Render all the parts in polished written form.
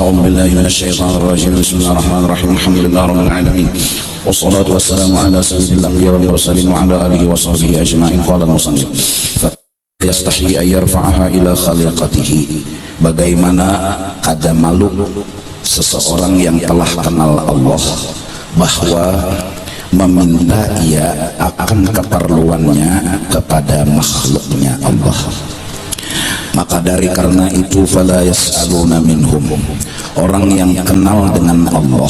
أعوذ بالله من الشيطان الرجيم. بسم الله الرحمن الرحيم. الحمد لله رب العالمين والصلاة والسلام على سيد الأنبياء والمرسلين وعلى آله وصحبه أجمعين. قال المصنف yastahi ayyarfa'aha ila khaliqatihi. Bagaimana ada malu seseorang yang telah kenal Allah bahwa meminta ia akan keperluannya kepada makhluknya Allah. Maka dari karena itu fala yas'aluna minhum, orang yang kenal dengan Allah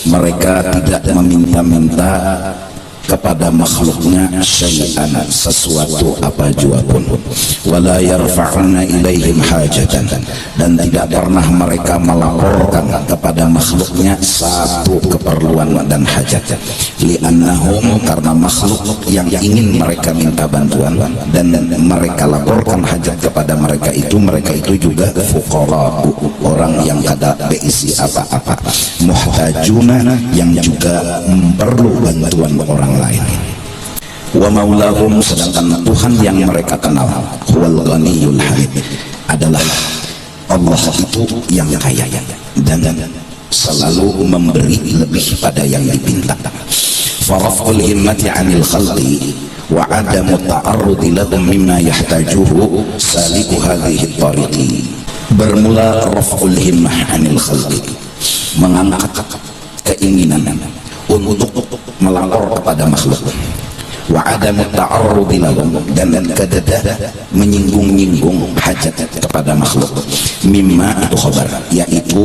mereka tidak meminta-minta kepada makhluknya syai'an, sesuatu apa jua pun, wala yarfa'una ilaihim hajatan, dan tidak pernah mereka melaporkan kepada makhluknya satu keperluan dan hajat. Li'annahum, karena makhluk yang ingin mereka minta bantuan dan mereka laporkan hajat kepada mereka itu juga fuqara, orang yang kada beisi apa-apa, muhtajuna, yang juga perlu bantuan orang lain. Wa maulahum, sedangkan Tuhan yang mereka kenal huwal ghaniyul hamid, adalah Allah itu yang kaya dan selalu memberi lebih pada yang dipinta. Faraful himmati 'anil khalqi wa 'adamu ta'arrudi lahum mimma yahtajuhu saliku hadhihi tariqi. Bermula raf'ul himmah 'anil khalqi, mengangkat keinginan untuk melapor kepada makhluk, wa adamu ta'arrudi lahum, dan kedadah menyinggung-nyinggung hajat kepada makhluk, mimma itu khabar, yaitu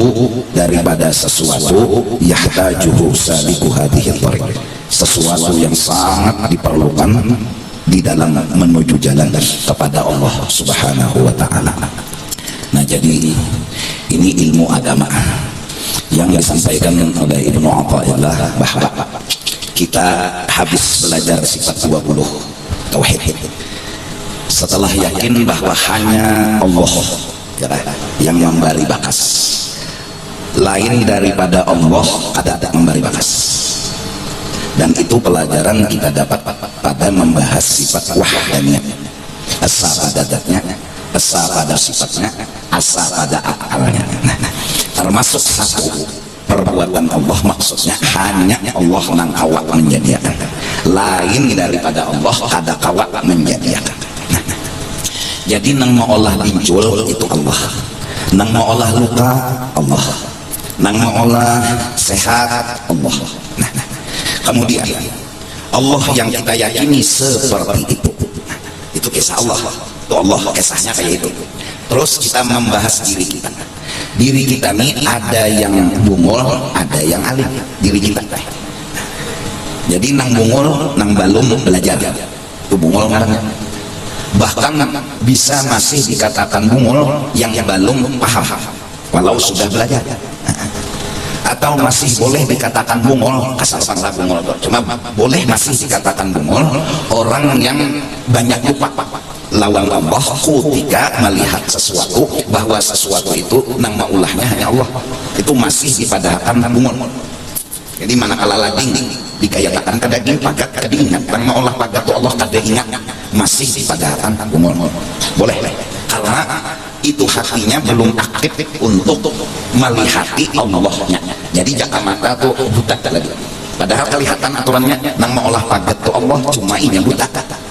daripada sesuatu yahtajuhu saliku hadhihi tariq, sesuatu yang sangat diperlukan di dalam menuju jalan kepada Allah Subhanahu wa ta'ala. Nah, jadi ini ilmu agama yang disampaikan oleh Ibnu Athaillah, bahwa kita habis belajar sifat 20 tauhid setelah yakin bahwa hanya Allah yang memberi bakas, lain daripada Allah ada memberi bakas. Dan itu pelajaran kita dapat pada membahas sifat wahdaniyah, asa pada zatnya, asa pada sifatnya, asa pada akalnya. Termasuk satu perbuatan Allah, maksudnya hanya Allah nang awak menjadikan, lain daripada Allah kada kawak menjadikan. Jadi nang mau olah pinjul itu Allah, nang mau olah luka Allah, nang mau olah sehat Allah. Kemudian Allah yang kita yakini seperti itu kisah Allah. Itu Allah kisahnya kayak itu. Terus kita membahas diri kita. Diri kita nih ada yang bungul, ada yang alim. Diri kita. Jadi nang bungul, nang balum belajar. Itu bungul ngarangnya. Bahkan bisa masih dikatakan bungul yang balum paham, walau sudah belajar. Atau masih boleh dikatakan bungul, asal pangsa bungul. Cuma boleh masih dikatakan bungul orang yang banyak lupa lawan Allah ketika melihat sesuatu, bahwa sesuatu itu nang maulahnya hanya Allah, itu masih dipadahkan bungul. Jadi manakala lagi dikayakakan kadaging pagat kadingat, nang maulah pagat tu Allah kada ingat, masih dipadahkan bungul. Boleh, karena itu hatinya belum aktif untuk melihati Allahnya. Jadi jaka mata tuh buta lagi, padahal kelihatan aturannya nang maulah pagat tu Allah, cuma ini buta.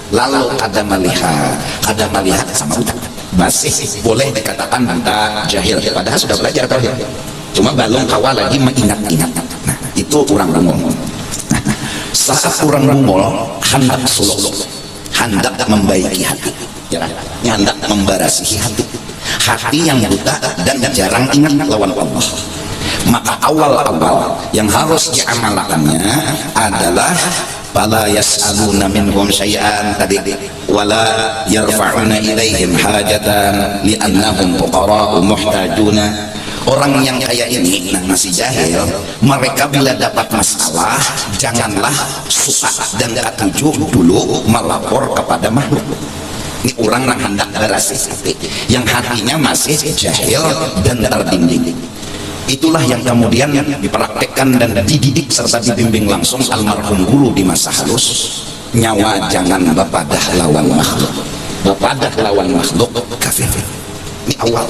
Lalu ada melihat sama buta, masih boleh dikatakan buta jahil, padahal sudah belajar tauhid, cuma belum kawal lagi mengingat-ingat. Nah, itu orang bungul. Saat orang bungul hendak suluk, hendak membaiki hati, hendak membarasihi hati yang buta dan jarang ingat lawan Allah. Maka awal-awal yang harus diamalkannya adalah fala yas'aluna minhum syai'an tadi, wala yarfa'una ilaihim hajatan li'annahum fuqara'u muhtajuna. Orang yang kayak ini masih jahil, mereka bila dapat masalah janganlah suka dan ketujuh dulu melapor kepada makhluk. Ini orang yang hendak berasih hati, yang hatinya masih jahil dan terdidik. Itulah yang kemudian dipraktekkan dan dididik serta dibimbing langsung almarhum guru di masa halus. Nyawa jangan bapadah lawan makhluk, bapadah lawan makhluk kafir. Ini awal.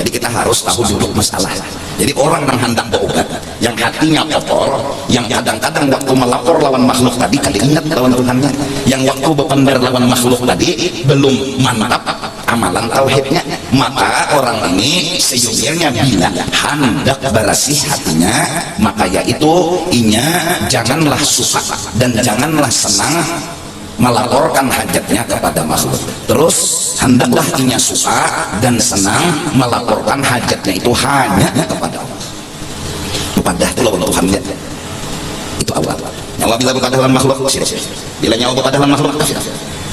Jadi kita harus tahu dulu masalah. Jadi orang yang hendak berobat, yang hatinya kotor, yang kadang-kadang waktu melapor lawan makhluk tadi kali ingat lawan Tuhannya, yang waktu berpender lawan makhluk tadi belum mantap amalan tauhidnya, maka orang ini sejujurnya bila hendak bersih hatinya, maka yaitu inya janganlah suka dan janganlah senang melaporkan hajatnya kepada makhluk. Terus hendaklah inya suka dan senang melaporkan hajatnya itu hanya kepada Allah. Kepada itu lawan Tuhan, itu awal. Nyawa bila kepada lawan makhluk, bila nyawa kepada lawan makhluk,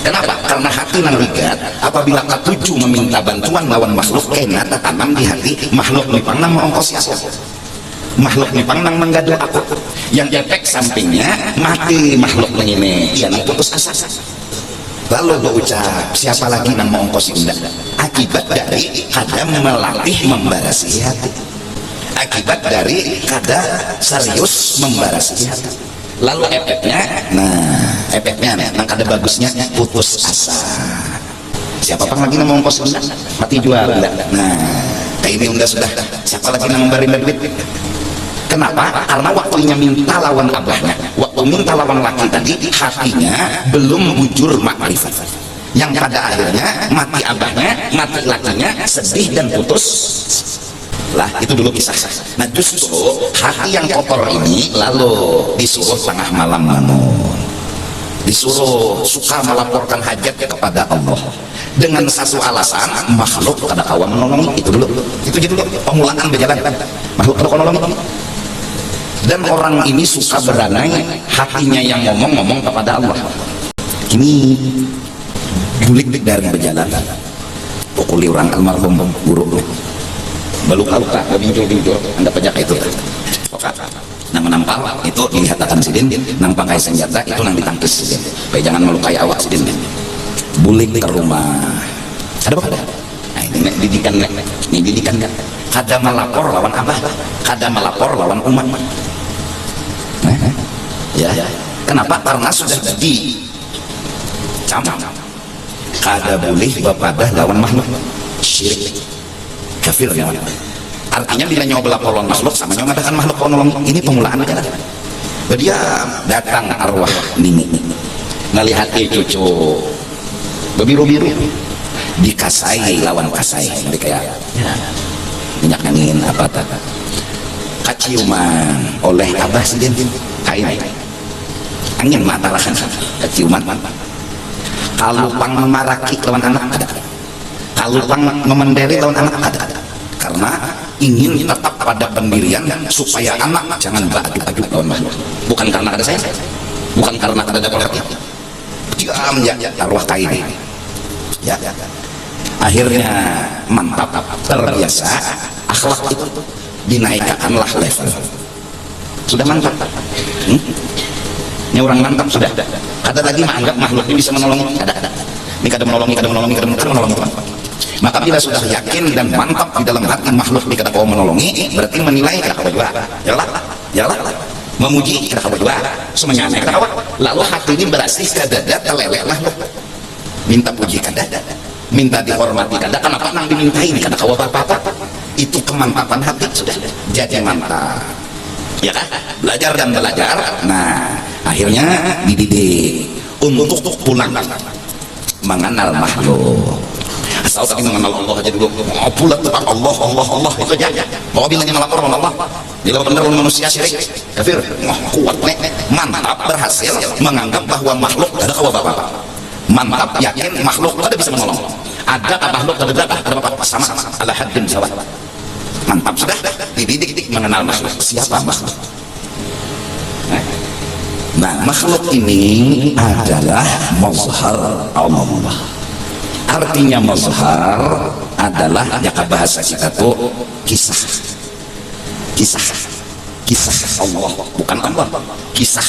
kenapa? Karena hati nang ligat apabila ketujuh meminta bantuan lawan makhluk, kena tertanam di hati makhluk nipang nang mengongkosi aku, makhluk nipang nang menggadu aku, yang efek sampingnya mati makhluk ini, ia nang putus asa. Lalu berucap, siapa lagi nang mengongkosi unda? Akibat dari kada melatih membarasi hati, akibat dari kada serius membarasi hati. Lalu efeknya, efeknya nang kada bagusnya putus asa. Siapa pang lagi nang mengongkos unda? Mati jual unda. Nah, kayak ini unda sudah. Siapa lagi nang memberi duit? Kenapa? Karena waktunya minta lawan abahnya, waktu minta lawan laki tadi hatinya belum bujur makrifat, yang pada akhirnya mati abahnya, mati lakinya, sedih dan putus lah. Itu dulu kisah. Nah justru hati yang kotor ini lalu disuruh tengah malam bangun, disuruh suka melaporkan hajat kepada Allah dengan satu alasan, makhluk kada kawan menolong. Itu dulu, itu dulu pengulangan berjalan, makhluk kada kawan menolong. Dan orang ini suka beranai hatinya yang ngomong-ngomong kepada Allah. Ini gulik dari berjalan, pukuli orang almarhum guru baluka-luka, binjol-binjol, anda pajak itu oke, nang menampal itu dilihat akan sidin, nang pakai senjata itu nang ditangkis sidin, baik jangan melukai awak sidin. Bulik ke rumah, ada apa kada? Nah ini didikan, ini didikan kan, kada melapor lawan abah, kada melapor lawan umat. Ya, kenapa? Karena sudah dicamam, kada boleh bapadah lawan makhluk, syirik, kafir ya. Artinya bila nyawa belapor lawan makhluk sama nyawa mengadakan makhluk penolong. Ini pengulaan aja. Dia datang arwah nini ngelihat cucu bebiru-biru dikasai lawan kasai, mereka kayak minyak angin apa tak kaciuman oleh abah sidin kain angin mata lah kaciuman. Kalau pang memaraki lawan anak ada, kalau pang memenderi lawan anak ada, karena ingin tetap pada pendirian supaya anak jangan baju-baju lawan makhluk. Bukan karena ada saya, bukan karena ada hati, diam ya arwah kain ya. Akhirnya mantap, terbiasa, akhlak itu dinaikkanlah level, sudah mantap. Ini orang mantap sudah. Ada lagi menganggap makhluk ini bisa menolong, ada. Ini kada menolong, kada menolong. Maka bila sudah yakin dan mantap di dalam hati makhluk ini kada kau menolongi, berarti menilai kada kau juga. Yalah. Memuji kada kau juga, semuanya kada kau. Lalu hati ini berasih kada telelek makhluk. Minta puji kada, minta dihormati kada. Kenapa nang dimintai ini kada kau apa-apa? Itu kemantapan hati sudah jadi mantap. Ya kan? Belajar dan belajar. Nah, akhirnya dididik untuk pulang mengenal makhluk. Asal tapi mengenal Allah aja dulu. Mau pulang tentang Allah itu aja. Mau bilangnya melapor sama Allah. Bila benar manusia syirik, kafir. Wah, kuat nih, mantap berhasil menganggap bahwa makhluk ada apa-apa. Mantap yakin makhluk ada bisa menolong. Ada makhluk ada apa-apa sama ala haddin sawa. Mantap sudah dididik mengenal makhluk. Siapa makhluk? Nah, makhluk ini adalah mazhar Allah. Artinya mazhar adalah jaka bahasa kita tuh kisah Allah, bukan Allah, kisah.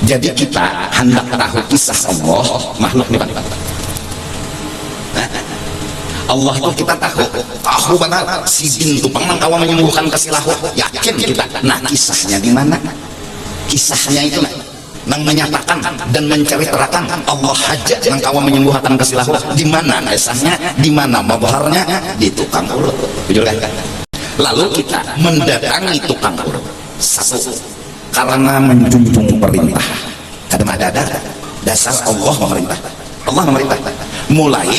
Jadi kita hendak tahu kisah Allah, makhluk ini Allah itu kita tahu benar sidin itu pang kawan menyembuhkan kesilahu, yakin kita. Nah kisahnya di mana? Kisahnya itu nang menyatakan dan menceritakan Allah haja nang kawa menyembuhkan kasilahu. Di mana esahnya, di mana mabharnya? Di tukang urut. Jujur kan? Lalu kita mendatangi tukang urut. Satu, karena menjunjung perintah. Kadang ada dasar Allah memerintah. Allah memerintah. Mulai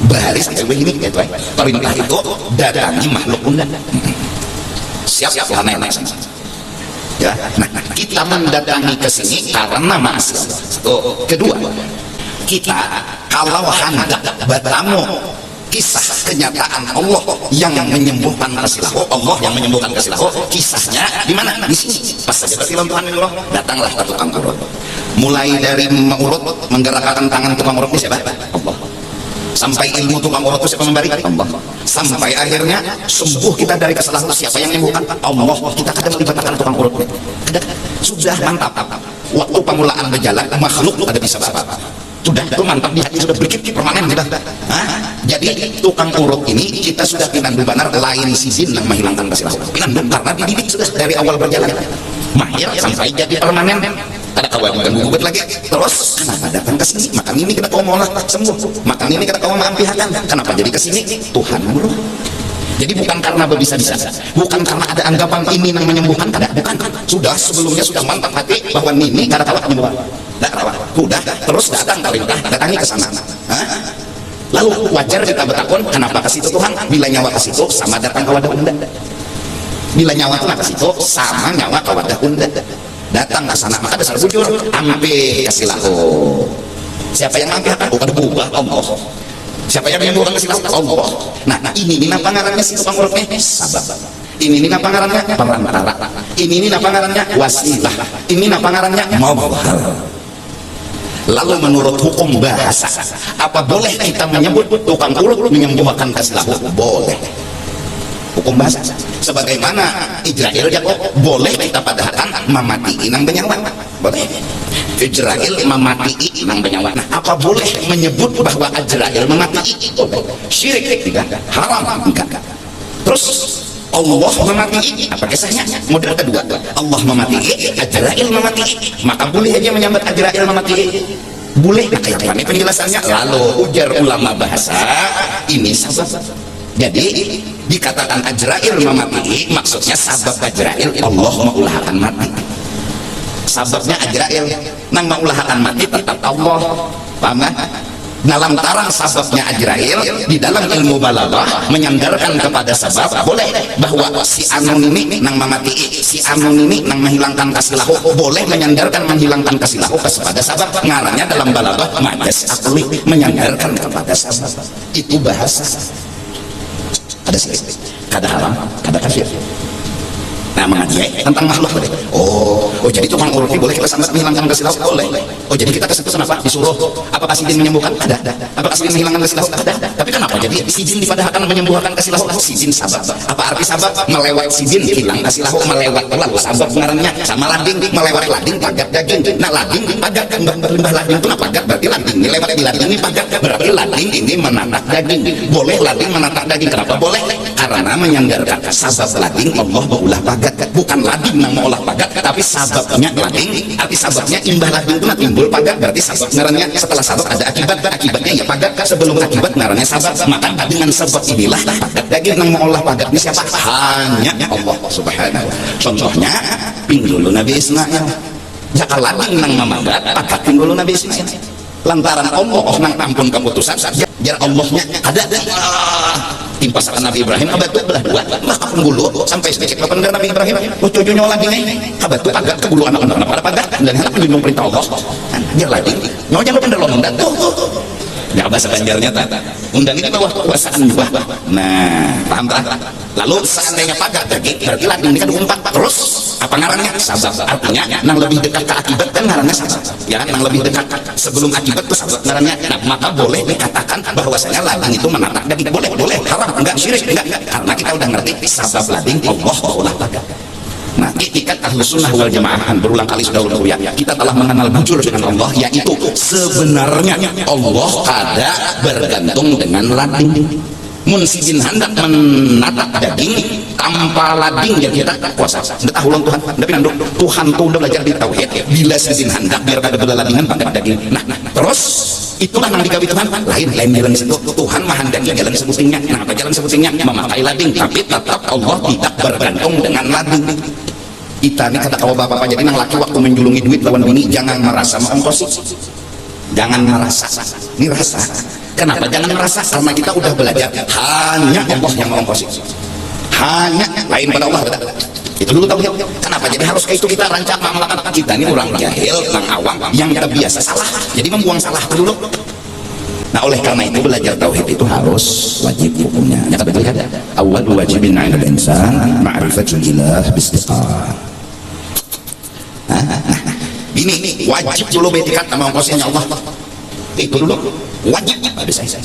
bahari sampai begini gitu. Perintah itu datangi makhluk undang. Siap Tuhan nenek. Ya, nah, kita mendatangi ke sini karena maksiat. Kedua, kita kalau hendak bertamu kisah kenyataan Allah yang menyembuhkan kasilahu, Allah yang menyembuhkan kasilahu, kisahnya di mana? Di sini. Pas saja film Tuhan Allah, datanglah ke tukang urut. Mulai dari mengurut, menggerakkan tangan tukang urut ini siapa? Allah. Sampai ilmu tukang urut itu siapa memberi? Allah. Sampai akhirnya sembuh kita dari kesalahan, siapa yang menyembuhkan? Allah. Kita kadang melibatkan tukang urut. Sudah mantap. Waktu pemulaan berjalan makhluk ada bisa apa? Sudah itu mantap di hati, sudah berkit permanen sudah. Jadi tukang urut ini kita sudah pinandu benar, lain sizin yang menghilangkan kasilahu. Pinandu karena dididik sudah dari awal berjalan mahir sampai jadi permanen. Ada kawan bukan gugut lagi. Terus kenapa datang ke sini? Makan ini kita kau mau sembuh. Makan ini kita kau mengampihakan. Kenapa jadi ke sini? Tuhan urut. Jadi bukan karena berbisa-bisa, bukan karena ada anggapan ini yang menyembuhkan, tidak, bukan. Sudah sebelumnya sudah mantap hati bahwa ini kada kalah menyembuhkan. Tidak kalah. Sudah terus datang perintah, datangi ke sana. Lalu wajar kita bertakun, kenapa ke situ Tuhan? Bila nyawa ke situ sama datang ke wadah unda. Bila nyawa ke situ sama nyawa ke wadah unda. Datang ke sana maka dasar bujur, ampe kasilahu. Siapa yang ampe? Bukan buah Allah. Siapa yang menyembuhkan kasilahu? Allah. Nah, ini napa ngarannya si tukang urutnya? Sabab. Ini napa ngarannya? Perantara. Ini napa ngarannya? Wasilah. Ini napa ngarannya? Mabhar. Lalu menurut hukum bahasa, apa boleh kita menyebut tukang urut menyembuhkan kasilahu? Boleh. Hukum bahasa. Sebagaimana Ijrail Jakob boleh kita padahkan memati inang benyawa. Boleh. Ijrail memati inang benyawa. Nah, apa boleh menyebut bahwa Ijrail memati? Boleh. Syirik tidak? Haram enggak? Terus Allah memati, apa kisahnya? Model kedua, Allah memati, Ijrail memati, maka boleh aja menyambat Ijrail memati. Boleh. Nah, kayak mana penjelasannya? Lalu ujar ulama bahasa ini sabab. Jadi dikatakan Ijrail memati, maksudnya sabab Ijrail Allah mengulahkan mati. Sababnya Ijrail nang mengulahkan mati tetap Allah. Paham? Dalam tarang sababnya Ijrail di dalam ilmu balaghah menyandarkan kepada sebab boleh bahwa si anu ini nang memati, si anu ini nang menghilangkan kasilahu, boleh menyandarkan menghilangkan kasilahu kepada sebab. Ngarannya dalam balaghah majas akli, menyandarkan kepada sebab. Itu bahasa. Ada syirik, kada haram, kada kafir. Nah, mengaji tentang makhluk boleh. Oh, jadi tukang urut boleh kita sangat menghilangkan kasilahu? Boleh. Oh, jadi kita kesentuh kenapa? Disuruh apakah sidin menyembuhkan? Ada. Apakah sidin menghilangkan kasilahu? Ada. Tapi kenapa jadi sidin dipadahkan menyembuhkan kasilahu? Sidin sabab. Apa arti sabab? Melewat sidin hilang kasilahu, melewat lalu sabab ngarannya sama lading, melewat lading pagat daging. Nah, lading pagat limbah lading itu apa? Pagat berarti lading. Melewat di lading ini pagat berarti lading ini menatak daging. Boleh lading menatak daging. Kenapa boleh? Karena menyandarkan sabab lading Allah mengulah pagat. Bukan lading yang mau olah pagat, tapi sababnya lading. Arti sababnya imbah lading itu timbul pagat, berarti sabab ngarannya setelah sabab ada akibat, akibatnya ya pagat. Sebelum akibat ngarannya sabab. Maka dengan sebab inilah pagat daging yang mau olah pagat ini siapa? Hanya Allah Subhanahu. Contohnya pinggul Nabi Ismail. Jaka lading nang mamagat, pagat pinggul Nabi Ismail. Lantaran Allah nang ampun keputusan, biar Allahnya ada. Timpasakan Nabi Ibrahim abad itu belah dua maka penggulu sampai sedikit kepada Nabi Ibrahim cucunya lagi nih abad itu agak ke bulu anak-anak pada padat dan hendak melindungi perintah Allah biar lagi nyonya lu pendelon undan tuh ya bahasa Banjarnya tata undan ini bawah kekuasaan juga. Nah, paham tak? Lalu seandainya pagat daging berarti lading ini kan umpat terus apa ngarannya? Sabab. Artinya nang lebih dekat ke akibat kan ngarannya sabab. Ya, nang lebih dekat sebelum akibat itu sabab ngarannya. Nah, maka boleh dikatakan bahwasanya lading itu menatak daging. Boleh, haram, enggak syirik, enggak. Karena kita udah ngerti sabab lading Allah mengolah pagat. Nah, itikat Ahlus Sunnah wal Jamaah berulang kali sudah ya, kita telah mengenal bujur dengan Allah, yaitu sebenarnya Allah ada bergantung dengan lading. mun si jin hendak menatak daging tanpa lading ya kita kuasa entah ulang Tuhan tapi nanduk Tuhan tuh udah belajar di tauhid bila si jin hendak biar kada bela ladingan pada daging nah terus itulah yang digawi Tuhan lain jalan situ Tuhan menghendaki jalan sebutingnya nah apa jalan sebutingnya memakai lading tapi tetap Allah tidak bergantung dengan lading kita ini kata kau bapak-bapak jadi nang laki waktu menjulungi duit lawan bini jangan merasa mengongkosi jangan merasa ini rasa kenapa jangan merasa karena kita udah belajar hanya Allah yang mengongkosi hanya lain pada Allah betul itu dulu tahu kenapa jadi harus kayak itu kita rancang melakukan kita ini orang jahil orang awam yang terbiasa salah jadi membuang salah dulu nah oleh karena itu belajar tauhid itu harus wajib hukumnya ya betul kan awal wajibin 'alal insan ma'rifatul ilah bistiqamah ini wajib dulu betikat sama ongkosnya Allah itu dulu wajib habis saya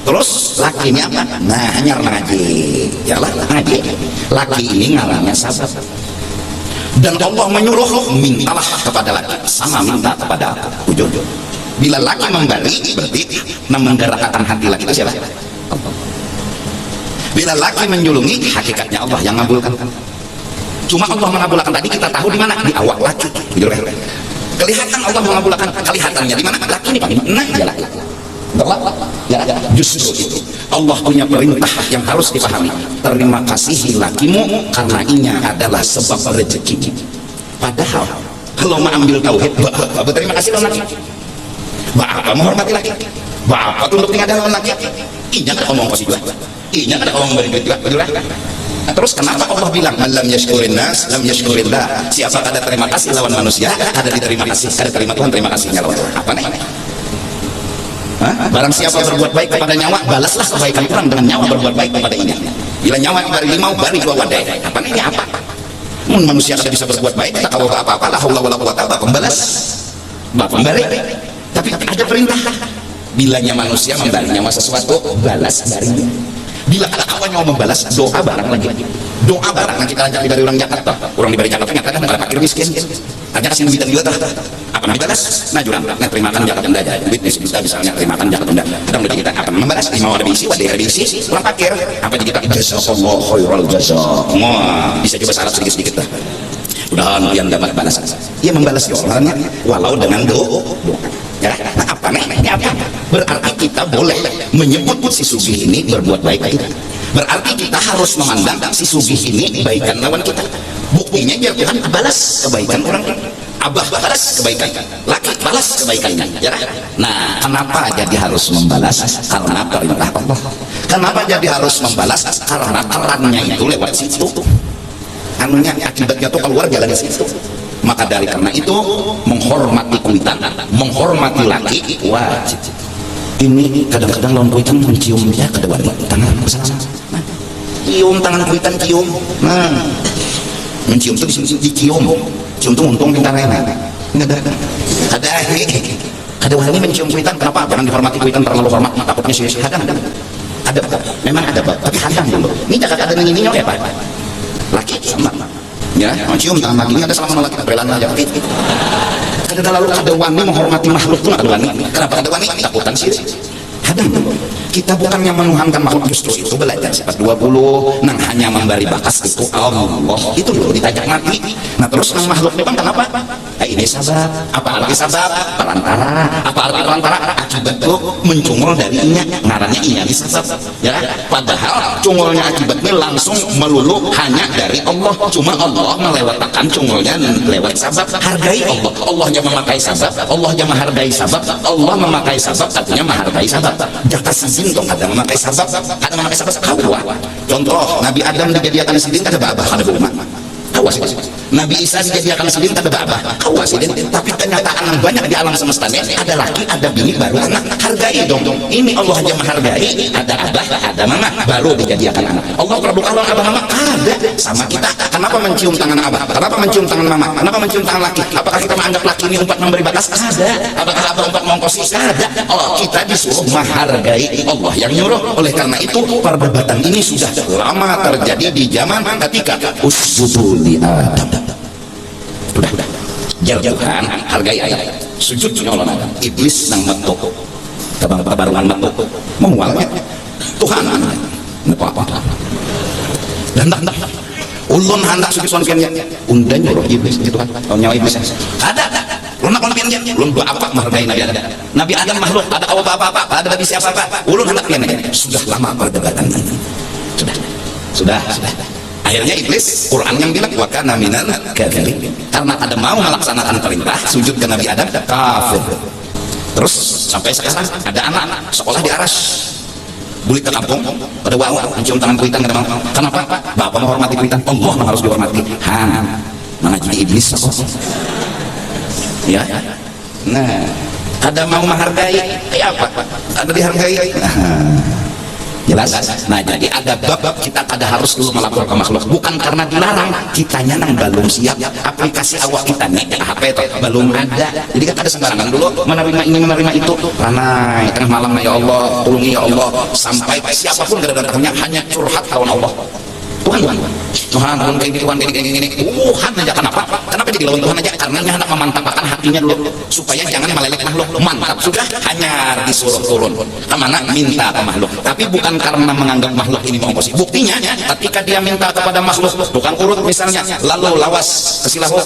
terus laki ini apa nah hanya ngaji ya lah ngaji laki ini ngarannya sabar dan Allah menyuruh mintalah kepada laki sama minta kepada aku ujung bila laki memberi berarti menggerakkan hati laki itu siapa Allah bila laki menjulungi hakikatnya Allah yang mengabulkan cuma Allah mengabulkan tadi kita tahu di mana di awak laki kelihatan Allah mengabulkan kelihatannya di mana laki ini panggil nah dia laki ya justru itu Allah punya perintah yang harus dipahami terima kasih lakimu karena ini adalah sebab rezeki padahal kalau mau ambil tauhid berterima kasih lawan laki bapak menghormati laki bapak tunduk tinggal lawan laki inya ada ngomong kasih juga inya ada ngomong beri duit juga nah, terus kenapa Allah bilang lam yashkurin nas lam yashkurillah siapa ada terima kasih lawan manusia ada diterima kasih ada terima Tuhan terima kasihnya lawan apa nih barang siapa berbuat baik kepada nyawa balaslah kebaikan orang dengan nyawa berbuat baik kepada ini bila nyawa bari limau bari dua wadai apa ini apa manusia kada bisa berbuat baik tak tahu apa-apa la haula wala quwata illa billah pembalik tapi ada perintah bilanya manusia memberi nyawa sesuatu balas darinya bila ada kawan yang membalas doa barang lagi doa barang yang kita lanjut dari orang Jakarta orang diberi Jakarta nyatakan ada fakir miskin hanya kasih duit juga apa dibalas nah jurang nah terimakan Jakarta tenda aja duit di sejuta misalnya terimakan Jakarta tenda kadang udah kita apa membalas mau ada diisi wadah ada diisi orang fakir apa kita jazakallahu khairal jazaa bisa coba syarat sedikit-sedikit lah mudah-mudahan yang dapat balasan ia membalas doanya walau dengan doa ya nah apa nih ini apa berarti kita boleh menyebut si sugih ini berbuat baik kita berarti kita harus memandang si sugih ini kebaikan lawan kita buktinya biar Tuhan balas kebaikan orang abah balas kebaikan laki balas kebaikannya ya nah kenapa jadi harus membalas karena perintah Allah kenapa jadi harus membalas karena perannya itu lewat situ anunya akibatnya tuh keluar jalan situ maka dari karena itu menghormati kuitan menghormati laki wajib ini kadang-kadang lawan kuitan mencium dia kada wani tangan kesana cium tangan kuitan cium nah mencium itu dicium cium itu untung pintar enak ada wani mencium kuitan kenapa jangan dihormati kuitan terlalu hormat takutnya sih ada memang ada tapi hadang dulu ini jangan ada yang ini ya pak laki sama ya cium tangan laki ada selama laki berelan aja kada terlalu kada wani menghormati makhluk pun ada wani kenapa kada wani takutan sih hadang kita bukan yang menuhankan makhluk justru itu belajar sifat 20 nang hanya memberi bakas itu Allah itu loh ditajak mati nah terus nang makhluk memang kenapa ini sabab apa arti sabab perantara apa arti perantara akibat itu mencungol dari inya ngarannya inya di sabab ya padahal cungolnya akibatnya langsung melulu hanya dari Allah cuma Allah melewatkan cungolnya lewat sabab hargai Allah Allah yang memakai sabab Allah yang menghargai sabab Allah memakai sabab artinya menghargai sabab jaka sidin dong ada memakai sabab Hawa contoh Nabi Adam dijadikan sidin kada babah kada buma Hawa sidin Nabi Isa dijadikan sidin kada babah Hawa sidin tapi kenyataan yang banyak di alam semesta ini ada laki ada bini baru anak hargai dong ini Allah aja menghargai ada abah ada mama baru dijadikan anak Allah terbuka lawan abah mama ada sama kita kenapa mencium tangan abah kenapa mencium tangan mama kenapa mencium tangan laki apakah kita menganggap laki ini umpat memberi batas ada apakah abah umpat mengkosi ada oh kita disuruh menghargai Allah yang nyuruh oleh karena itu perdebatan ini sudah lama terjadi di zaman ketika usjudu li Adam udah Tuhan hargai ayat sujud nyolong Adam iblis nang metu kabarungan metu mengualnya Tuhan apa dan tak ulun hendak suki pian undan roh iblis itu kan nyawa iblis ada lunak pian ulun doa apa menghargai Nabi Adam makhluk ada apa ada Nabi siapa ulun hendak pian sudah lama perdebatan sudah akhirnya iblis Quran yang bilang wa kana minal kafirin karena ada mau melaksanakan perintah sujud ke Nabi Adam kafir. Terus sampai sekarang ada anak sekolah di Aras bulik ke kampung pada wow mencium tangan kuitan kenapa bapak menghormati kuitan Allah harus dihormati mana jadi iblis ya nah ada mau menghargai kayak apa ada dihargai jelas. Nah jadi ada bab kita kada harus dulu melapor ke makhluk bukan karena dilarang kitanya nang belum siap aplikasi awak kita nih HP itu belum ada jadi kan ada sembarangan dulu menerima ini menerima itu ranai tengah malam ya Allah tolongi ya Allah sampai siapapun datangnya hanya curhat kawan Allah Tuhan kayak gini Tuhan aja kenapa jadi lawan Tuhan aja karena hendak memantapkan hatinya dulu supaya jangan melelek makhluk mantap sudah hanya disuruh turun kemana minta ke makhluk tapi bukan karena menganggap makhluk ini mau posisi buktinya ketika dia minta kepada makhluk tukang urut misalnya lalu lawas kesilahu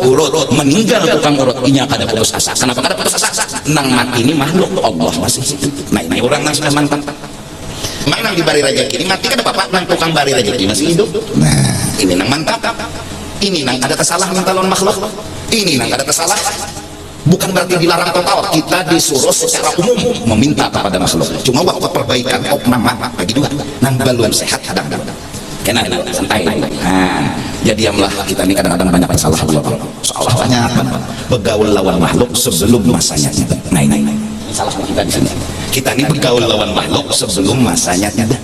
urut meninggal tukang urut ini ada putus asa kenapa ada putus asa nang mati ini makhluk Allah masih nah ini orang yang sudah mantap main nang di bari rezeki ini mati kan ada bapak nang tukang bari rezeki masih hidup nah ini nang mantap ini nang ada kesalahan minta lawan makhluk ini nang ada kesalahan bukan berarti dilarang total kita disuruh secara umum meminta kepada makhluk cuma waktu perbaikan opnam bagi dua nang belum sehat kadang-kadang kena santai jadi diamlah kita ini kadang-kadang banyak salah seolah banyak begaul lawan makhluk sebelum masanya tiba nah ini salah kita di sini kita ini bergaul lawan makhluk sebelum masanya tiba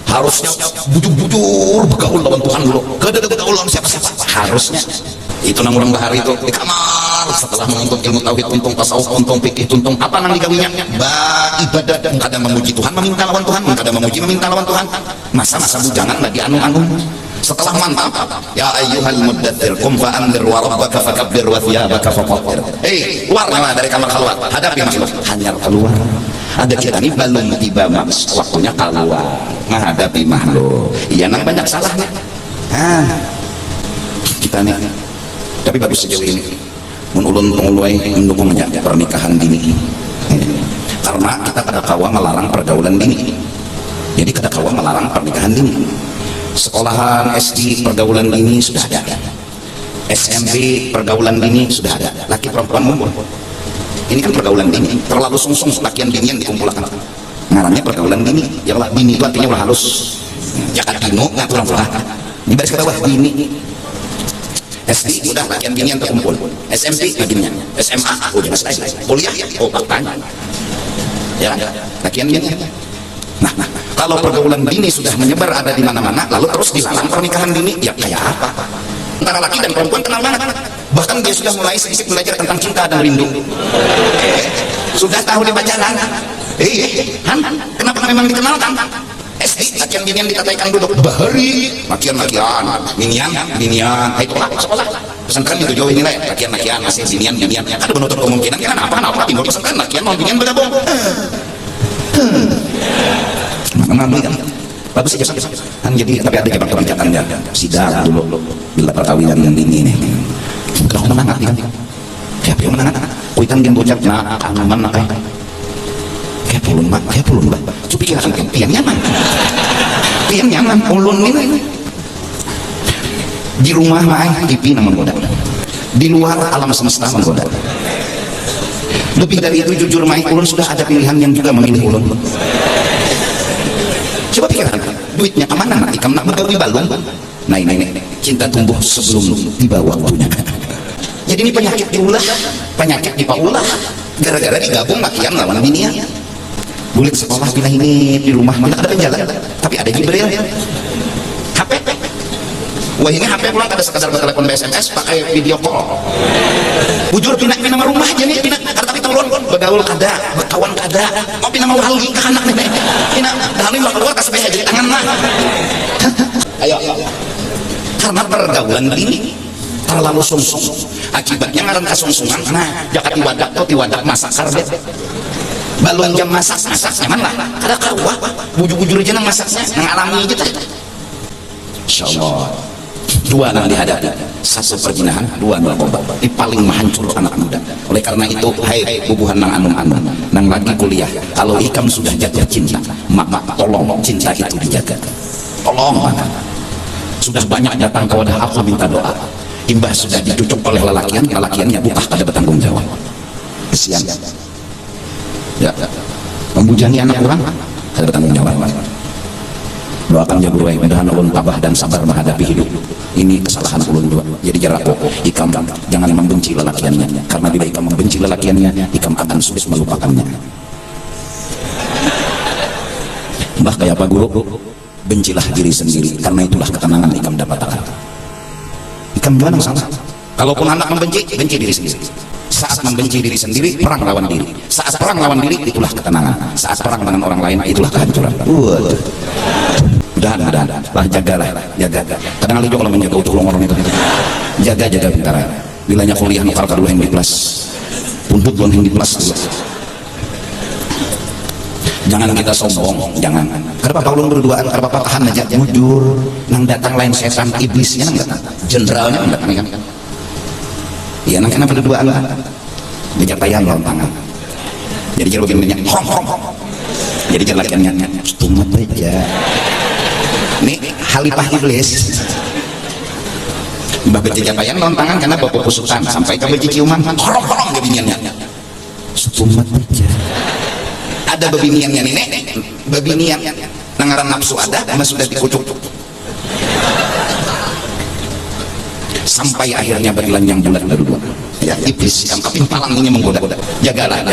harusnya bujur bergaul lawan Tuhan dulu kada bergaul lawan siapa-siapa harusnya itu nang urang bahari itu di kamar setelah menuntut ilmu tauhid untung tasawuf untung fikih untung apa nang digawinya ibadah dan kada memuji Tuhan meminta lawan Tuhan kada memuji meminta lawan Tuhan masa-masa bujangan lagi anu-anu setelah mantap ya ayyuhal muddatsir qum fa anzir wa rabbaka fakabbir wa thiyabaka fatahhir keluar dari kamar keluar hadapi makhluk hanya keluar ada kita ini belum tiba waktunya keluar menghadapi makhluk iya nang banyak salahnya kita nih tapi bagus sejauh ini ulun mendukungnya pernikahan dini karena kita kada kawa melarang pergaulan dini jadi kada kawa melarang pernikahan dini sekolahan SD pergaulan dini sudah ada SMP pergaulan dini sudah ada laki perempuan umur ini kan pergaulan dini terlalu sungsung lakian dini yang dikumpulkan ngarannya pergaulan dini ya lah dini itu artinya ulah halus jakat dino ngatur orang di baris ke bawah dini SD udah lakian dini yang terkumpul SMP lakiannya SMA udah selesai kuliah bahkan ya lakian dini nah kalau pergaulan dini sudah menyebar ada di mana-mana lalu terus dilarang pernikahan dini ya kayak apa antara laki dan perempuan kenal banget bahkan dia sudah mulai sedikit belajar tentang cinta dan rindu sudah tahu di bacaan kenapa memang dikenalkan SD lakian binian ditataikan duduk bahari lakian binian itulah sekolah pesantren itu jauh ini lah lakian masih binian ada menutup kemungkinan kenapa timbul pesantren lakian mau binian bergabung mengambil kan bagus saja kan jadi tapi ada kebantuan catanya sidang dulu bila perkawinan yang ini nih kalau menangat kan siapa yang menangat kuitan gen bocap nah aman nak kayak pulun bah cuci pikiran pian nyaman ulun ini di rumah mah TV namun menggoda di luar alam semesta menggoda lebih dari itu jujur mah ulun sudah ada pilihan yang juga memilih ulun coba pikirkan duitnya kemana nanti kamu nak bergawi balung nah ini cinta tumbuh sebelum tiba waktunya jadi ini penyakit diulah penyakit dipaulah gara-gara digabung lakian lawan binian bulik sekolah pindah ini di rumah tidak ada penjalan tapi ada Jibril HP wah ini HP pulang ada sekadar bertelepon SMS pakai video call bujur pindah nama rumah aja nih pindah tapi turun bergaul kada berkawan kada mau pindah mau halgi ke anak nih pindah dahalin lah keluar kasih jadi tangan lah ayo karena pergaulan ini terlalu sungsung akibatnya ngaran kasungsungan nah jakat diwadak atau diwadak masak karbet balon jam masak nyaman lah kada kawah bujur-bujur aja nang masaknya nang alami aja teh insyaallah. Dua nang dihadapi, satu perjinahan, dua narkoba. Ini paling menghancur anak muda. Oleh karena itu, hai bubuhan nang anum-anum, nang lagi kuliah, kalau ikam sudah jatuh cinta, maka tolong cinta itu dijaga. Tolong, sudah banyak datang ke wadah aku minta doa. Imbah sudah dicucuk oleh lelakiannya bukan pada bertanggung jawab. Kesian. Ya, membujangi anak orang, ada bertanggung jawab. Doakan jago baik, mudah-mudahan ulun tabah dan sabar menghadapi hidup. Ini kesalahan ulun dua. Jadi jarak ikam jangan membenci lelakiannya, karena bila ikam membenci lelakiannya, ikam akan sulit melupakannya. Mbah kayak apa guru? Bencilah diri sendiri, karena itulah ketenangan ikam dapatkan. Ikam gimana salah? Kalaupun anak membenci, benci diri sendiri. Saat membenci diri sendiri, perang lawan diri. Saat perang lawan diri, itulah ketenangan. Saat perang dengan orang lain, itulah kehancuran. Mudah-mudahan lah, jagalah, jaga. Kadang kali juga kalau menjaga utuh lorong itu, jaga bentar. Bilanya kuliah nukar kedua yang di plus, puntut belum yang di plus. Jangan kita sombong, jangan. Karena Bapak ulun berduaan, karena Bapak tahan aja, mujur. Nang datang lain setan iblisnya nang datang, jenderalnya nang datang kan. Iya nang kena berduaan lah. Diajak tayang lawan tangan. Jadi cara begini hong. Jadi cara lakiannya tumat aja. Ini halifah iblis. Mbah berjejak tayang lawan tangan karena bapak pusukan sampai ke biji ciuman horong gebiniannya. Tumat aja. Ada bebiniannya nih, bebinian nangaran nafsu ada, mas sudah dikucuk. Sampai akhirnya berlanjang bulat berdua. Ya, iblis yang kepimpalan ini menggoda. Jagalah,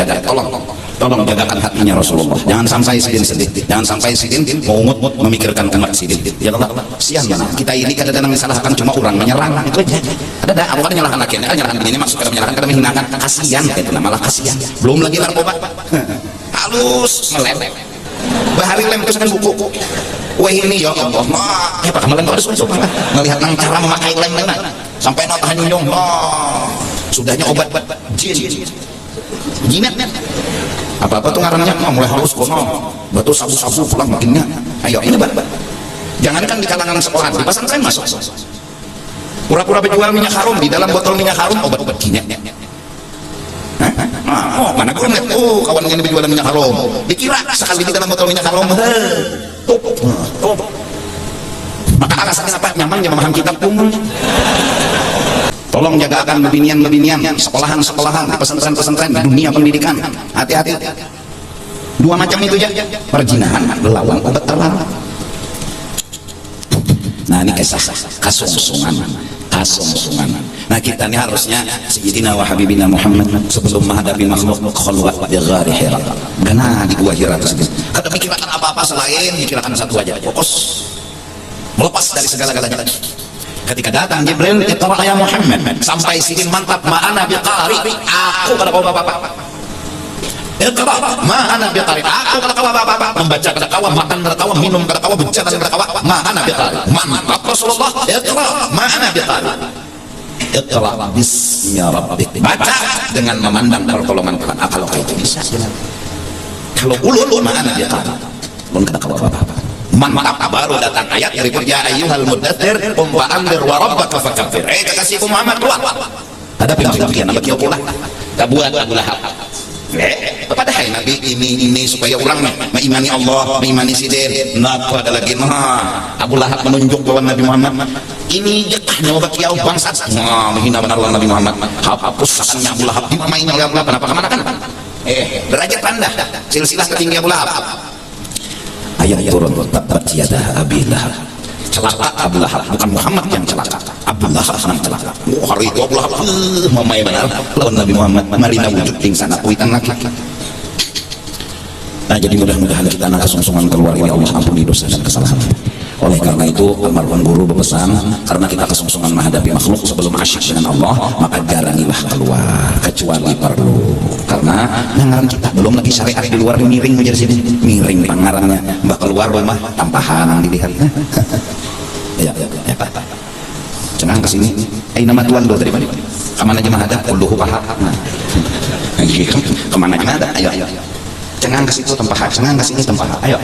tolong jagakan hatinya Rasulullah. Jangan sampai sedih, jangan sampai sidin mengut memikirkan umat sidin. Ya Allah, siang ya. Kita ini kadang-kadang disalahkan cuma orang menyerang itu aja. Ada aku kan menyalahkan lakiannya, menyalahkan ini maksud kada menyalahkan, kada menghinakan, kasihan itu malah kasihan. Belum lagi narkoba. Halus meleleh. Bahari lem terus kan buku. Wah ini ya Allah, apa kamu lem harus masuk melihat nang cara memakai lem sampai nota nyunjung. Sudahnya obat jin. Jinet. Apa-apa tuh ngarannya mulai halus kono. Batu sabu-sabu pulang makinnya. Ayo ini bat. Jangankan di kalangan sekolah, di pesantren masuk. Pura-pura berjual minyak harum di dalam botol minyak harum obat-obat jinet. Mana gue ngeliat, kawan yang berjualan minyak harum dikira sekali di dalam botol minyak harum top. Maka alasannya apa? Nyamannya memaham kitab umum. Tolong jagakan bebinian sekolahan di pesantren di dunia pendidikan. Hati-hati. Dua macam itu ya, perjinahan melawan obat terlarang. Nah ini kisah kasungsungan. Nah kita ini harusnya Sayyidina wa Habibina Muhammad sebelum menghadapi makhluk khalwat di ghari Hira, karena di gua Hira tersebut kada pikirkan apa-apa selain pikirkan satu aja, fokus melepas dari segala-galanya. Ketika datang Jibril, iqra ya Muhammad, sampai sidin mantap, ma'ana biqari, aku kada kau bapak-bapak. Iqra ma'ana biqari, aku kada kau bapak-bapak. Membaca kada kau, makan kada kau, minum kada kau, berjalan kada kau, ma'ana biqari. Mantap Rasulullah, iqra ma'ana biqari. Iqra bismi rabbik, baca dengan memandang pertolongan Tuhan. Kalau kau itu bisa, kalau ulul ma'ana biqari, belum kada kau bapak-bapak. Mantap, baru datang ayat dari ya ayyuhal muddatsir qum fa'anzir wa rabbaka fakabbir. Kekasihku Muhammad keluar. Ada pimpinan bagi pula. Kabuat Abu Lahab. Padahal Nabi ini supaya orang mengimani Allah, mengimani sidin. Napa ada lagi Abu Lahab menunjuk bahwa Nabi Muhammad ini jatahnya bagi bangsa. Menghina benar Nabi Muhammad. Hapus sakannya Abu Lahab dimainkan oleh Abu Lahab. Kenapa kemana kan? Derajat rendah, silsilah tertinggi Abu Lahab. Ayat turun, tabat yada Abi Lahab. Celaka Abu Lahab, bukan Muhammad yang celaka, Abu Lahab yang celaka. Hari itu Abu Lahab mamai benar lawan Nabi Muhammad, marina wujud pingsan akuitan lagi. Nah jadi mudah-mudahan kita nak kesungsungan keluar ini Allah ampuni dosa dan kesalahan. Oleh karena itu almarhum guru berpesan, karena kita kesungsungan menghadapi makhluk sebelum asyik dengan Allah, maka jarangilah keluar kecuali perlu. Karena nangaran kita belum lagi syariat di luar miring menjadi sini, miring pangarannya mbak keluar rumah tampahan yang dilihat. Ya Pak. Cengang ke sini. Nama tuan do tadi Pak. Kemana aja ada? Kulluhu paha. Kemana aja ada? Ayo. cengang ke situ tempah, cengang ke sini tempah. Ayo.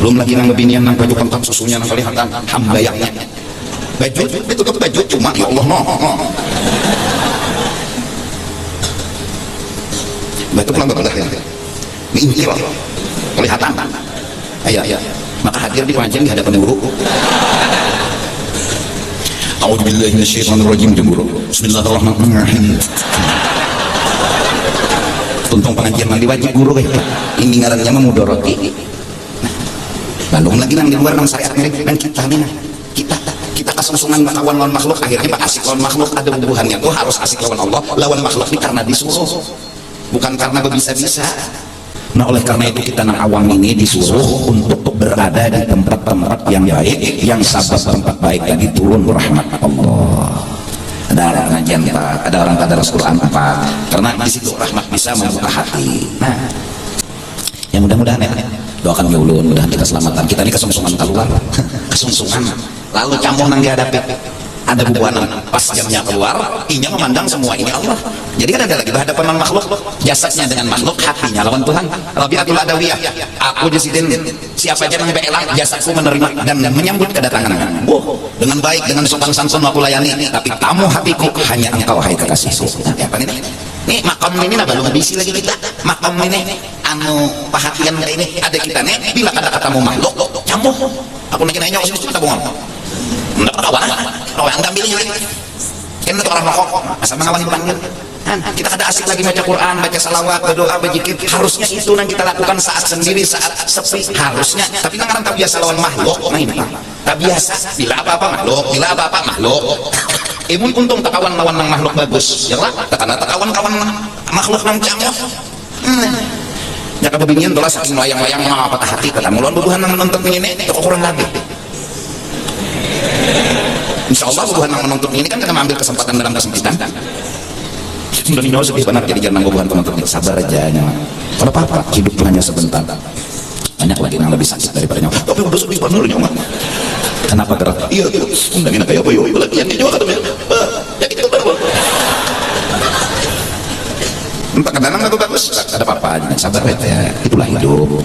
Belum lagi nang bebinian nang baju kentang susunya nang kelihatan hambayaknya. Baju ditutup baju cuma ya Allah no. Batu pelan pelan ya. Ini loh. Kelihatan. Ayo. Maka hadir di pengajian di hadapan guru. A'udzubillahi minasyaitonirrajim guru. Bismillahirrahmanirrahim. Tuntung pengajian mandi wajib guru ini ngarannya mah mudoroti. Belum lagi nang di luar nang syariat dan kita nih kita kesungsungan lawan makhluk akhirnya pak asik lawan makhluk ada hubungannya tuh harus asik lawan Allah lawan makhluk ini karena disuruh bukan karena bisa-bisa. Nah oleh karena itu kita nang awam ini disuruh untuk berada di tempat-tempat yang baik yang sabab tempat baik tadi turun rahmat Allah. Ada orang pengajian Pak, ada orang tadarus Quran Pak, karena di situ rahmat bisa membuka hati. Nah, yang mudah-mudahan ya, doakan ya ulun, mudah kita selamatan. Kita ini kesungsungan keluar, kesungsungan. Lalu campur nang dihadapi, ada bubuanan. Pas jamnya keluar, inya memandang semua ini Allah. Jadi kan ada lagi berhadapan makhluk, jasadnya dengan makhluk, hatinya lawan Tuhan. Rabi'atul Adawiyah, aku jasidin, siapa aja yang beelang, jasadku menerima dan menyambut kedatangan. Dengan baik, dengan sopan santun aku layani, tapi tamu hatiku hanya engkau hai kekasihku. Nah, apa nih? Nih makam ini nah belum habisi lagi kita. Makam ini anu perhatian ini ada kita nih bila ada katamu makhluk, campur. Aku nanya sini kita bohong. Enggak kawan, orang ambilnya kan itu orang rokok asal mengawali panggil kita kada asik lagi baca Quran, baca salawat, berdoa, berzikir. Harusnya itu yang kita lakukan saat sendiri, saat sepi harusnya. Tapi kan tak biasa lawan makhluk, main tak biasa. Bila apa-apa makhluk, bila apa-apa makhluk. Imun untung tak kawan lawan nang makhluk bagus, ya lah. Karena tak kawan makhluk nang canggung. Jaka bebinian dola saking layang-layang mah patah hati kata muluan bubuhan nang menonton ini kok kurang lagi. Insya Allah bubuhan yang menonton ini kan kita mengambil kesempatan dalam kesempitan. Sudah nyawa sedih benar jadi jangan bubuhan penonton ini sabar aja nyawa. Kalau apa hidup hanya sebentar. Banyak lagi yang lebih sakit daripada nyawa. Tapi udah sedih benar nyawa. Kenapa gerak? Iya, udah gini kayak apa yuk? Latihan dia juga katanya. Ya kita baru. Entah kadang nggak bagus. Ada apa-apa aja. Sabar ya. Itulah hidup.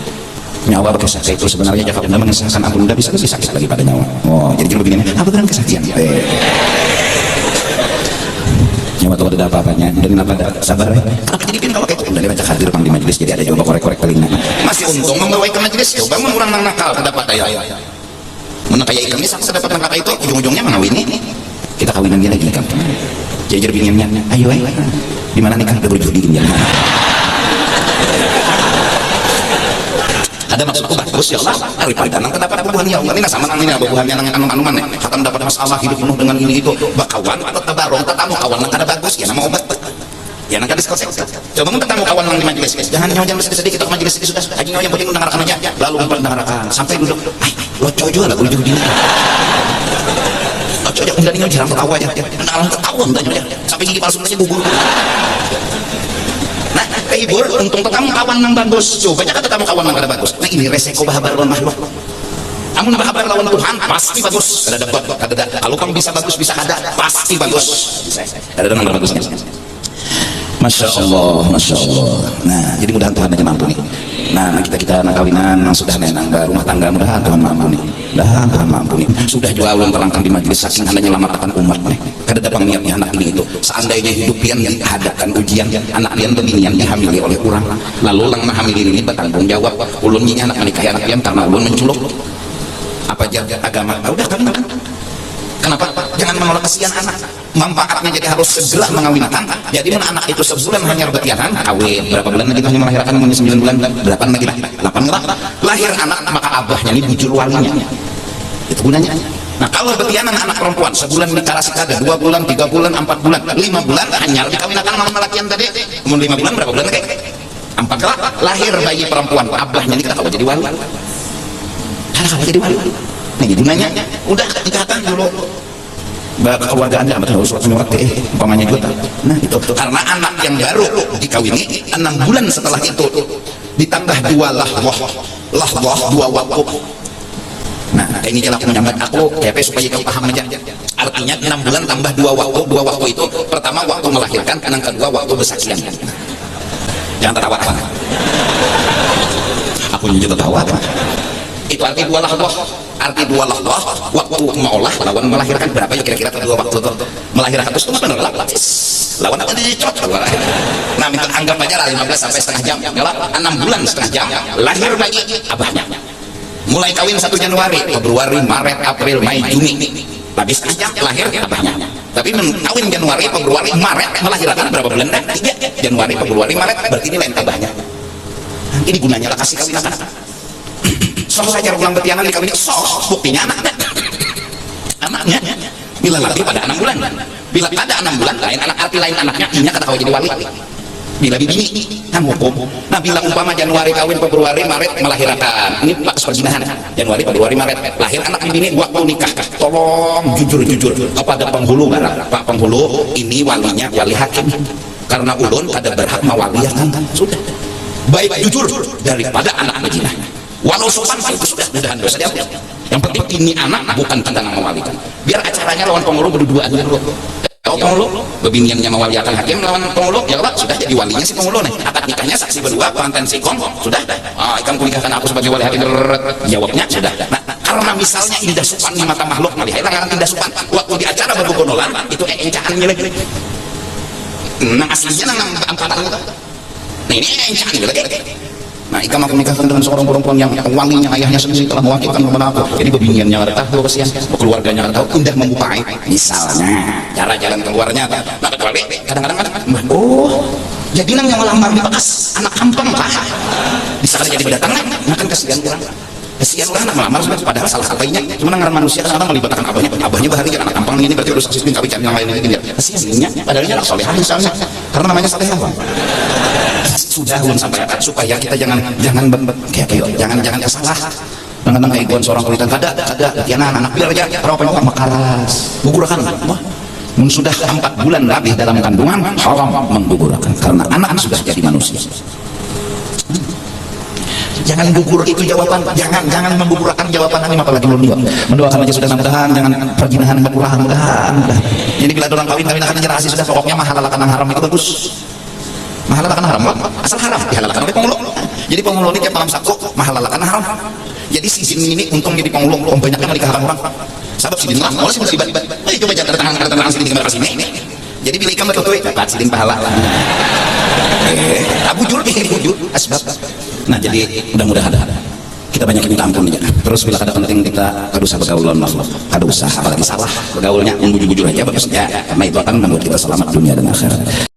Nyawa pakai sakit itu sebenarnya jika anda mengesahkan ampun anda bisa lebih sakit lagi pada nyawa. Oh jadi kalau begini apa kan kesakian nyawa tuh ada apa-apanya dan kenapa ada sabar ya kenapa jadi pin kalau kayak itu udah dibaca hadir pang di majelis jadi ada coba korek-korek telinga masih untung membawa ke majelis coba orang nang nakal terdapat daya mana kayak ikan ini sampai dapat nakal itu ujung-ujungnya mengawini kita kawinan dia lagi kan jajar binginnya ayo di mana nikah udah berjudi dia ada maksudku bagus ya Allah daripada nang terdapat bubuhan ya Allah ini sama nang ini bubuhannya nang anu-anuman kata mendapat masalah hidup penuh dengan ini itu bakawan atau tabarong tetamu kawan nang kada bagus ya nama obat ya nang kada diskotek coba mun tetamu kawan nang di majelis jangan jangan sedih-sedih kita ke majelis ini sudah aja yang penting mendengarkan aja lalu mendengarkan sampai duduk loco juga lah ujung dini loco aja udah ini jarang ketawa aja kenalan ketawa untanya sampai gigi palsu aja gugur hibur untung tetamu kawan yang bagus coba jangan tetamu kawan yang kada bagus nah ini resiko bahabar lawan makhluk amun bahabar lawan Tuhan pasti bagus kada dapat kada kalau kamu bisa bagus bisa kada pasti bagus kada ada bagusnya Masya Allah, Masya Allah. Nah jadi mudahan Tuhan aja mampu nih nah kita kawinan yang sudah nenang rumah tangga mudahan Tuhan mampu nih mudahan Tuhan mampu nih sudah juga ulun terangkan di majelis saking hanya nyelamatkan umat nih kada dapat niatnya anak ini itu seandainya hidup yang dihadapkan ujian anak yang beginian dihamili oleh orang lalu lang mahamili ini bertanggung jawab ulun nyinya anak menikahi anak yang karena ulun menculuk apa jaga agama udah kawin kan kenapa jangan menolak kasihan anak manfaatnya jadi harus segera mengawinkan jadi mana anak itu sebulan hanya betianan kawin berapa bulan lagi hanya melahirkan umurnya 9 bulan 8 lagi 8 ngerak lahir anak maka abahnya ini bujur walinya itu gunanya nah kalau betianan anak perempuan sebulan dikasih kada 2 bulan 3 bulan 4 bulan 5 bulan hanya dikawinkan sama lakian tadi umur 5 bulan berapa bulan lagi 4 kelak lahir bayi perempuan abahnya ini kita tahu jadi wali kalau jadi wali nah gunanya udah ikatan dulu keluarga anda betul suatu nyurat umpamanya juga nah itu karena anak yang baru dikawini 6 bulan setelah itu ditambah 2 lahwah 2 waktu nah ini jalan aku menyambat aku TP supaya kau paham aja artinya 6 bulan tambah 2 waktu itu pertama waktu melahirkan yang kedua waktu bersaksian jangan tertawa aku juga tahu itu arti dua lahwah. Arti dua lahwah, waktu maulah lawan melahirkan berapa ya kira-kira kedua waktu itu melahirkan itu bener lah lawan apa dicot. Nah minta anggap aja lah 15 sampai setengah jam ya 6 bulan setengah jam lahir lagi abahnya. Mulai kawin 1 Januari, Februari, Maret, April, Mei, Juni habis setengah jam lahir abahnya. Tapi kawin Januari, Februari, Maret melahirkan berapa bulan? 3 Januari, Februari, Maret berarti ini lain abahnya. Ini gunanya lah kasih kawin anak. Sok saja ulang betiangan dikawin, sok buktinya anaknya bila lagi pada 6 bulan, bila pada 6 bulan lain anak arti lain anaknya inya kata kau jadi wali. Bila bini kan hukum. Nah bila umpama Januari kawin, Februari, Maret melahirkan, ini pas perjinahan Januari, Februari, Maret lahir anak bini waktu nikah, tolong jujur kepada penghulu Pak penghulu ini walinya wali hakim karena ulun kada berhak mawaliakan sudah baik jujur daripada anak berzina. Walau sopan itu sudah mudahan dosa dia. Yang penting ini anak bukan tentang mewalikan. Biar acaranya lawan penghulu berdua aja dulu. Kalau penghulu bebiniannya mewaliakan hakim lawan penghulu ya Allah sudah jadi walinya si penghulu nih. Akad nikahnya saksi berdua pengantin sikong sudah. Ikan kunikahkan aku sebagai wali hakim jawabnya sudah. Nah karena misalnya indah sopan di mata makhluk melihat langan indah sopan waktu di acara bergonolan itu encaannya lagi. Nang aslinya nang amparan itu. Nah ini encaannya lagi. Nah, Ika mau menikahkan dengan seorang perempuan yang wanginya ayahnya sendiri telah mewakilkan kepada aku. Jadi bebiniannya nggak tahu kesian, keluarganya nggak tahu, indah membuka aib. Misalnya, cara jalan keluarnya, nah kecuali kadang-kadang oh, jadi nang yang melamar di bekas anak kampung pak, bisa jadi berdatangan, nah kan kesian kurang. Kesian orang anak melamar sudah padahal salah abahnya cuma ngaran manusia kan orang melibatkan abahnya bahari anak kampung ini berarti harus asismin kawin yang lain ini kesiannya padahal anak solehah misalnya karena namanya solehah sudah sampai supaya kita jangan jangan salah dengan keegoan seorang kulitan kada tiana anak biar aja orang makaras gugurakan wah sudah 4 bulan lebih dalam kandungan haram menggugurakan karena anak sudah jadi manusia. Jangan gugur itu jawaban, jangan menggugurkan jawaban ini apalagi belum mendoakan aja sudah mudah-mudahan jangan perjinahan berkurang mudah. Jadi bila orang kawin akan generasi sudah pokoknya mahalalakan yang haram itu bagus. Mahalalakan haram asal haram dihalalkan oleh penghulu. Jadi penghulu ini tiap malam Sabtu mahalalakan haram. Jadi si jin ini untung jadi penghulu banyaknya menikahkan orang. Sebab si jin lah, oleh si musibah. Ayo coba jangan tangan sini ke sini. Jadi bila ikan betul dapat sidin pahala. Bujur asbab. Nah jadi mudah-mudahan kita banyak minta ampun ya. Terus bila ada penting kita kada usah bergaul lawan makhluk, kada usah apalagi salah bergaulnya yang bujur-bujur aja bagusnya karena itu akan membuat kita selamat dunia dan akhirat.